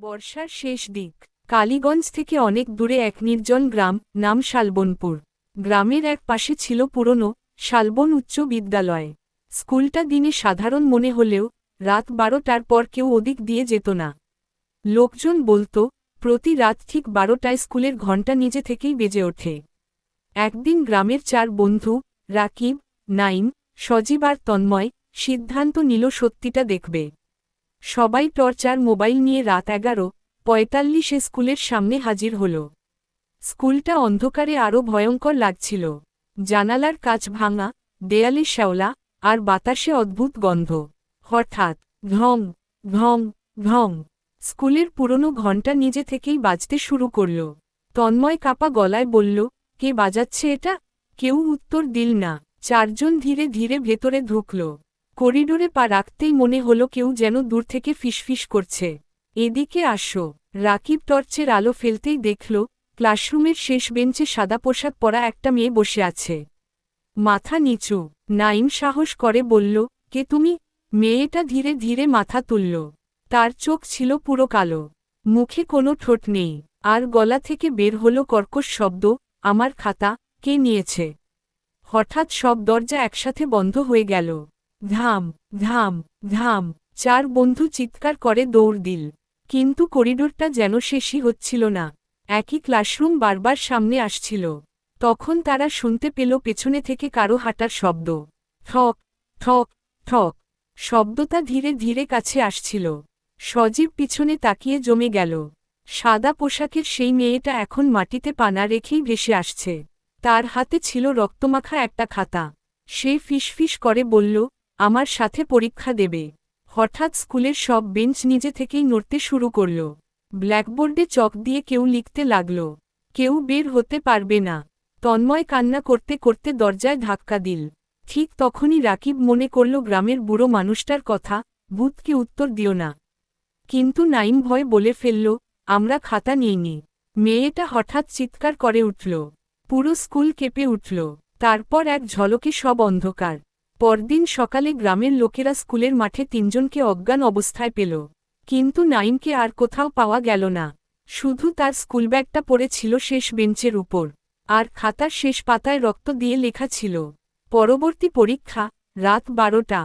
বর্ষার শেষ দিক। কালীগঞ্জ থেকে অনেক দূরে এক নির্জন গ্রাম, নাম শালবনপুর। গ্রামের এক পাশে ছিল পুরনো শালবন উচ্চ বিদ্যালয়। স্কুলটা দিনে সাধারণ মনে হলেও রাত 12টার পর কেউ ওদিক দিয়ে যেত না। লোকজন বলতো প্রতি রাত ঠিক 12টায় স্কুলের ঘণ্টা নিজে থেকেই বেজে ওঠে। একদিন গ্রামের 4 বন্ধু রাকিব, নাইম, সজীব আর তন্ময় সিদ্ধান্ত নিল সত্যিটা দেখবে। সবাই টর্চ আর মোবাইল নিয়ে রাত 11:45 স্কুলের সামনে হাজির হল। স্কুলটা অন্ধকারে আরও ভয়ঙ্কর লাগছিল। জানালার কাচ ভাঙা, দেয়ালে শ্যাওলা, আর বাতাসে অদ্ভুত গন্ধ। হঠাৎ ঘং ঘং ঘং স্কুলের পুরনো ঘণ্টা নিজে থেকেই বাজতে শুরু করল। তন্ময় কাপা গলায় বলল, কে বাজাচ্ছে এটা? কেউ উত্তর দিল না। 4 জন ধীরে ধীরে ভেতরে ঢুকল। করিডোরে পা রাখতেই মনে হলো কেউ যেন দূর থেকে ফিসফিস করছে, এদিকে আসো। রাকিব টর্চের আলো ফেলতেই দেখল ক্লাসরুমের শেষ বেঞ্চে সাদা পোশাক পরা একটা মেয়ে বসে আছে, মাথা নিচু। নাইম সাহস করে বলল, কে তুমি? মেয়েটা ধীরে ধীরে মাথা তুলল। তার চোখ ছিল পুরো কালো, মুখে কোনো ঠোঁট নেই, আর গলা থেকে বের হলো কর্কশ শব্দ, আমার খাতা কে নিয়েছে? হঠাৎ সব দরজা একসাথে বন্ধ হয়ে গেল। ধাম ধাম ধাম 4 বন্ধু চিৎকার করে দৌড় দিল। কিন্তু করিডোরটা যেন শেষই হচ্ছিল না। একই ক্লাসরুম বারবার সামনে আসছিল। তখন তারা শুনতে পেল পেছনে থেকে কারো হাঁটার শব্দ। ঠক ঠক ঠক শব্দটা ধীরে ধীরে কাছে আসছিল। সজীব পিছনে তাকিয়ে জমে গেল। সাদা পোশাকের সেই মেয়েটা এখন মাটিতে পানা রেখেই ভেসে আসছে। তার হাতে ছিল রক্তমাখা একটা খাতা। সে ফিসফিস করে বলল, আমার সাথে পরীক্ষা দেবে। হঠাৎ স্কুলের সব বেঞ্চ নিজে থেকেই নড়তে শুরু করল। ব্ল্যাকবোর্ডে চক দিয়ে কেউ লিখতে লাগল, কেউ বের হতে পারবে না। তন্ময় কান্না করতে করতে দরজায় ধাক্কা দিল। ঠিক তখনই রাকিব মনে করল গ্রামের বুড়ো মানুষটার কথা, ভূতকে উত্তর দিও না। কিন্তু নাইম ভয় বলে ফেলল, আমরা খাতা নিইনি। মেয়েটা হঠাৎ চিৎকার করে উঠল। পুরো স্কুল কেঁপে উঠল। তারপর এক ঝলকে সব অন্ধকার। পরদিন সকালে গ্রামের লোকেরা স্কুলের মাঠে 3 জনকে অজ্ঞান অবস্থায় পেল। কিন্তু নাইমকে আর কোথাও পাওয়া গেল না। শুধু তার স্কুলব্যাগটা পড়ে ছিল শেষ বেঞ্চের উপর, আর খাতার শেষ পাতায় রক্ত দিয়ে লেখা ছিল, পরবর্তী পরীক্ষা রাত 12টা।